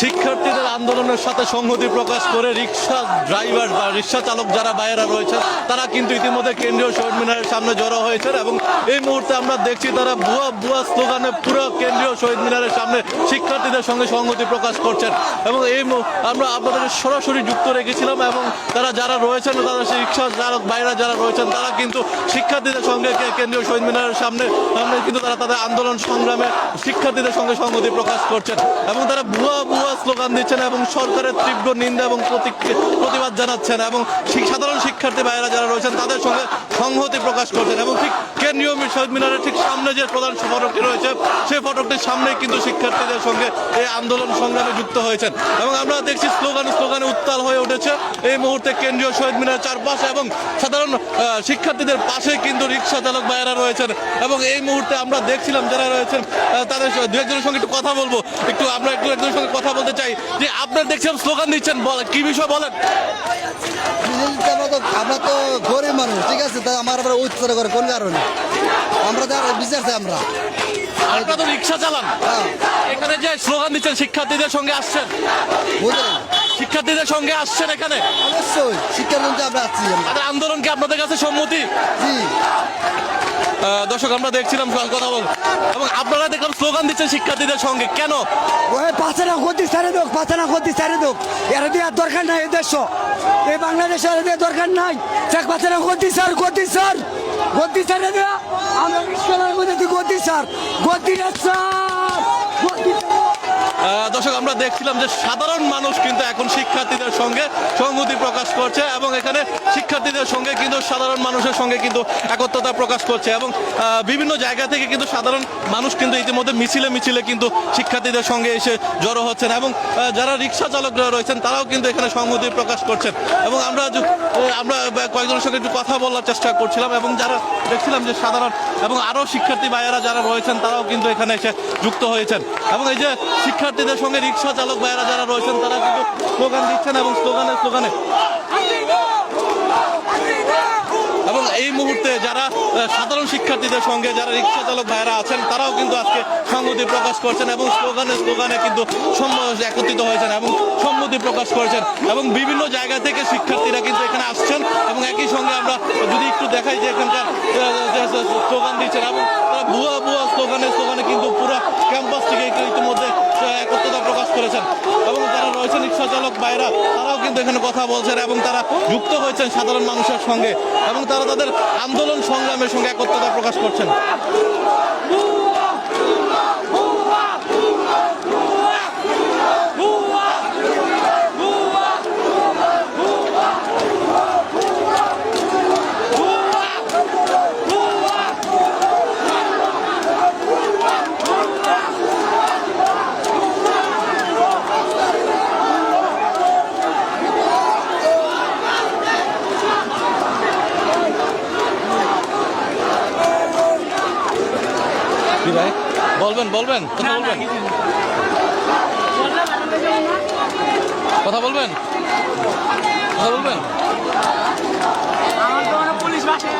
শিক্ষার্থীদের আন্দোলনের সাথে সংহতি প্রকাশ করে রিক্সা ড্রাইভার বা রিক্সা চালক যারা বাইরা রয়েছেন তারা কিন্তু ইতিমধ্যে কেন্দ্রীয় শহীদ মিনারের সামনে জড়ো হয়েছেন এবং এই মুহূর্তে আমরা দেখছি তারা বুয়া বুয়া স্লোগানে পুরো কেন্দ্রীয় শহীদ মিনারের সামনে শিক্ষার্থীদের সঙ্গে সংহতি প্রকাশ করছেন এবং আমরা আপনাদের সরাসরি যুক্ত রেখেছিলাম এবং তারা যারা রয়েছেন তারা রিক্সা চালক বাইরা যারা রয়েছেন তারা কিন্তু শিক্ষার্থীদের সঙ্গে কেন্দ্রীয় শহীদ মিনারের সামনে কিন্তু তারা তাদের আন্দোলন সংগ্রামে শিক্ষার্থীদের সঙ্গে সংহতি প্রকাশ করছেন এবং তারা ভুয়া ভুয়া স্লোগান দিচ্ছেন এবং সরকারের তীব্র নিন্দা এবং প্রতিবাদ জানাচ্ছেন এবং সাধারণ শিক্ষার্থী ভাইয়েরা যারা রয়েছেন তাদের সঙ্গে সংহতি প্রকাশ করছেন এবং ঠিক কেন্দ্রীয় শহীদ মিনারের ঠিক সামনে যে প্রধান ফটকটি রয়েছে সেই ফটকটির সামনেই কিন্তু শিক্ষার্থীদের সঙ্গে এই আন্দোলন সংগ্রামে যুক্ত হয়েছেন এবং আমরা দেখছি স্লোগানে উত্তাল হয়ে উঠেছে এই মুহূর্তে কেন্দ্রীয় শহীদ মিনারের চারপাশে এবং সাধারণ শিক্ষার্থীদের পাশে কিন্তু রিক্সা চালক ভাইয়েরা রয়েছেন এবং এই মুহূর্তে আমরা দেখছিলাম যারা রয়েছেন তাদের দু একজনের সঙ্গে একটু কথা বলবো আমরা একজনের সঙ্গে কথা বলতে চাই যে আপনারা দেখছিলাম স্লোগান দিচ্ছেন কি বিষয় বলেন। আমরা তো গরিব মানুষ, ঠিক আছে, তাই আমার উচ্চার করে কোন কারণে আমরা বিচারছি আমরা আপনারা তো রিক্সা চালান, এখানে যে স্লোগান দিচ্ছেন শিক্ষার্থীদের সঙ্গে আসছেন, বুঝলেন, শিক্ষার্থীদের সঙ্গে আসছেন এখানে অবশ্যই শিক্ষার মধ্যে আমরা আসছি। তাদের আন্দোলন কি আপনাদের কাছে সম্মতি? জি দর্শক আমরা দেখছিলাম কথা বল এবং আপনারা দেখলাম স্লোগান দিচ্ছেন শিক্ষার্থীদের সঙ্গে, কেন? ওই পাঁচানা গতি ছাড়ে দোক, পাঁচানা গতি ছাড়ে দোক, এরা দেওয়ার দরকার নাই এই দেশ, এই বাংলাদেশে এরা দেওয়ার দরকার নাই। শেখ পাঁচানা গতি স্যার, গতি স্যার, গতি ছাড়ে দেওয়া আমরা বিশ্বনাথ গতি স্যার, গতি স্যার, গতি। দর্শক আমরা দেখছিলাম যে সাধারণ মানুষ কিন্তু এখন শিক্ষার্থীদের সঙ্গে সংহতি প্রকাশ করছে এবং এখানে শিক্ষার্থীদের সঙ্গে কিন্তু সাধারণ মানুষের সঙ্গে কিন্তু একত্রতা প্রকাশ করছে এবং বিভিন্ন জায়গা থেকে কিন্তু সাধারণ মানুষ কিন্তু ইতিমধ্যে মিছিলে কিন্তু শিক্ষার্থীদের সঙ্গে এসে জড়ো হচ্ছেন এবং যারা রিক্সা চালকরা রয়েছেন তারাও কিন্তু এখানে সংহতি প্রকাশ করছেন এবং আমরা কয়েকজনের সঙ্গে একটু কথা বলার চেষ্টা করছিলাম এবং যারা দেখছিলাম যে সাধারণ এবং আরও শিক্ষার্থী ভাইয়েরা যারা রয়েছেন তারাও কিন্তু এখানে এসে যুক্ত হয়েছেন এবং এই যে শিক্ষার্থীদের সঙ্গে রিক্সা চালক ভাইয়েরা যারা রয়েছেন তারা কিন্তু স্লোগান দিচ্ছেন এবং স্লোগানে এবং এই মুহূর্তে যারা সাধারণ শিক্ষার্থীদের সঙ্গে যারা রিক্সা চালক ভাইয়েরা আছেন তারাও কিন্তু আজকে সংহতি প্রকাশ করছেন এবং স্লোগানে কিন্তু একত্রিত হয়েছেন এবং সম্মতি প্রকাশ করেছেন এবং বিভিন্ন জায়গা থেকে শিক্ষার্থীরা কিন্তু এখানে আসছেন এবং একই সঙ্গে আমরা যদি একটু দেখাই যে এখানকার স্লোগান দিচ্ছেন এবং তারা ভুয়া স্লোগানে কিন্তু পুরো ক্যাম্পাস থেকে ইতিমধ্যে একত্রতা প্রকাশ করেছেন এবং যারা রয়েছেন রিক্সা চালক ভাইরা তারাও কিন্তু এখানে কথা বলছেন এবং তারা যুক্ত হয়েছেন সাধারণ মানুষের সঙ্গে এবং তারা তাদের আন্দোলন সংগ্রামের সঙ্গে একত্রতা প্রকাশ করছেন। ভাই বলবেন কথা বলবেন আমার তো পুলিশ বাসায়